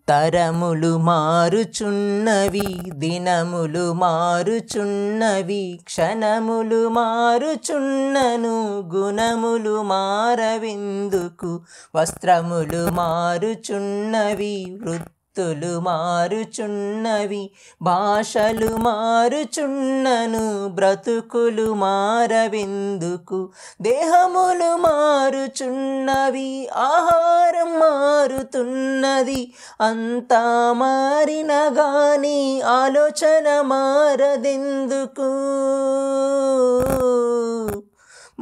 తరములు మారుచున్నవి, దినములు మారుచున్నవి, క్షణములు మారుచున్నను గుణములు మారవెందుకు. వస్త్రములు మారుచున్నవి, వృత్తులు మారుచున్నవి, భాషలు మారుచున్నను బ్రతుకులు మారవెందుకు. దేహములు మారుచున్నవి, ఆహారం మారుతున్నది, అంతా మారిన గాని ఆలోచన మారదెందుకు.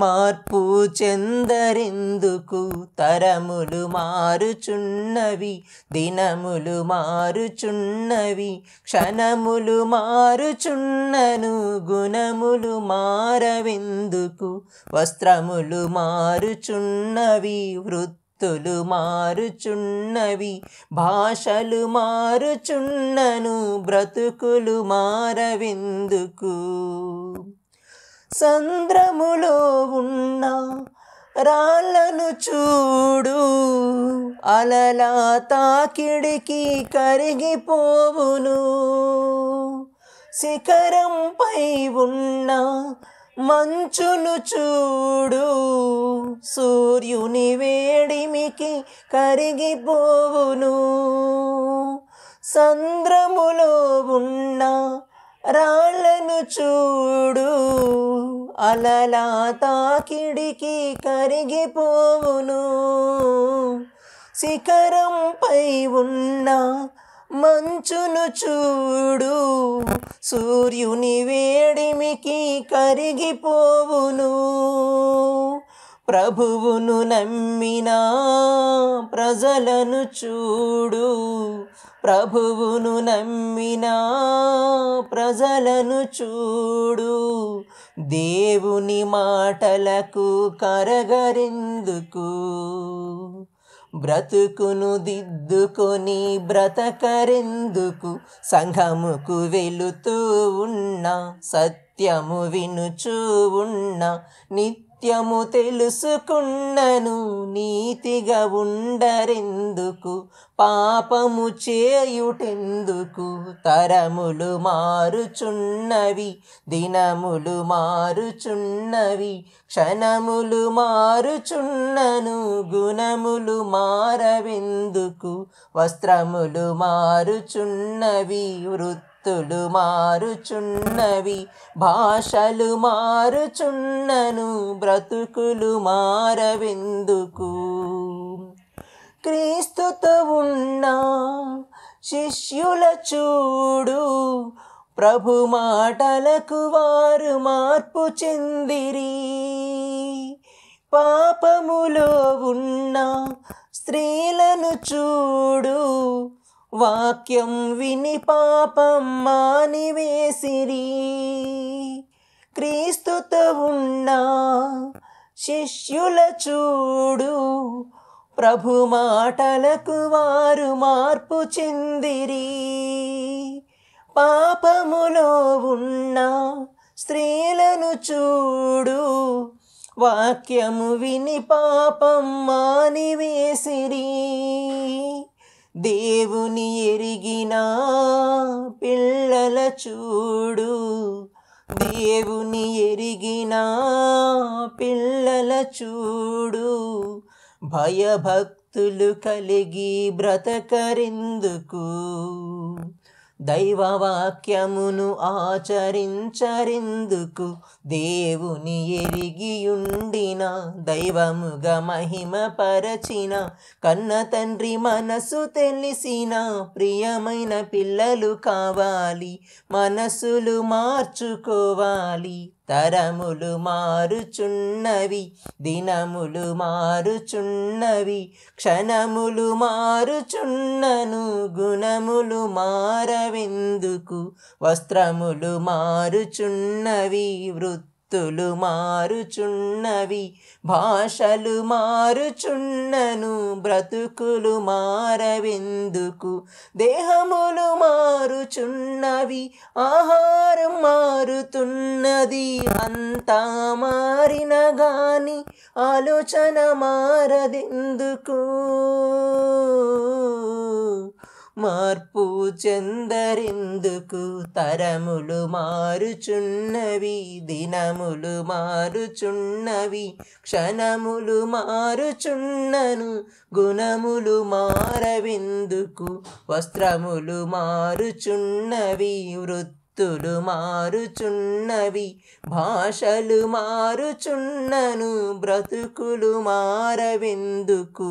మార్పు చెందరెందుకు. తరములు మారుచున్నవి, దినములు మారుచున్నవి, క్షణములు మారుచున్నను గుణములు మారవెందుకు. వస్త్రములు మారుచున్నవి, వృత్తులు మారుచున్నవి, భాషలు మారుచున్నను బ్రతుకులు మారవెందుకు. సంద్రములో ఉన్న రాళ్ళను చూడు, అలలా తాకిడికి కరిగిపోవును. శిఖరంపై ఉన్న మంచును చూడు, సూర్యుని వేడిమికి కరిగిపోవును. సంద్రములో ఉన్న రాళ్ళను చూడు, అలలా తాకిడికి కరిగిపోవును. శిఖరంపై ఉన్న మంచును చూడు, సూర్యుని వేడిమికి కరిగిపోవును. ప్రభువును నమ్మిన ప్రజలను చూడు, ప్రభువును నమ్మిన ప్రజలను చూడు, దేవుని మాటలకు కరగరెందుకు. బ్రతుకును దిద్దుకొని బ్రతకరెందుకు. సంఘముకు వెళుతూ ఉన్న సత్యము వినుచూ ఉన్న, నిత్యము తెలుసుకున్నను నీతిగా ఉండరెందుకు. పాపము చేయుటెందుకు. తరములు మారుచున్నవి, దినములు మారుచున్నవి, క్షణములు మారుచున్నను గుణములు మారవెందుకు. వస్త్రములు మారుచున్నవి, వృత్తులు మారుచున్నవి, భాషలు మారుచున్నను బ్రతుకులు మారవెందుకు. క్రీస్తుతో ఉన్న శిష్యుల చూడు, ప్రభు మాటలకు వారు మార్పు చెందిరి. పాపములో ఉన్న స్త్రీలను చూడు, వాక్యం విని పాపం మానివేసిరి. క్రీస్తుతో ఉన్న శిష్యుల చూడు, ప్రభు మాటలకు వారు మార్పు చెందిరి. పాపములో ఉన్న స్త్రీలను చూడు, వాక్యము విని పాపం మానివేసిరి. దేవుని ఎరిగిన పిల్లల చూడు, దేవుని ఎరిగిన పిల్లల చూడు, భయభక్తులు కలిగి బ్రతకరెందుకు. దైవవాక్యమును ఆచరించరెందుకు. దేవుని ఎరిగియుండిన, దైవముగా మహిమ పరచిన, కన్న తండ్రి మనసు తెలిసిన ప్రియమైన పిల్లలు కావాలి. మనసులు మార్చుకోవాలి. తరములు మారుచున్నవి, దినములు మారుచున్నవి, క్షణములు మారుచున్నను గుణములు మారవెందుకు. వస్త్రములు మారుచున్నవి, వృత్తులు మారుచున్నవి, భాషలు మారుచున్నను బ్రతుకులు మారవెందుకు. దేహములు మారుచున్నవి, ఆహారం మారుతున్నది, అంతా మారిన గాని ఆలోచన మారదెందుకు. మార్పు చెందరెందుకు? తరములు మారుచున్నవి, దినములు మారుచున్నవి, క్షణములు మారుచున్నను గుణములు మారవెందుకు? వస్త్రములు మారుచున్నవి, వృత్తులు మారుచున్నవి, భాషలు మారుచున్నను బ్రతుకులు మారవెందుకు?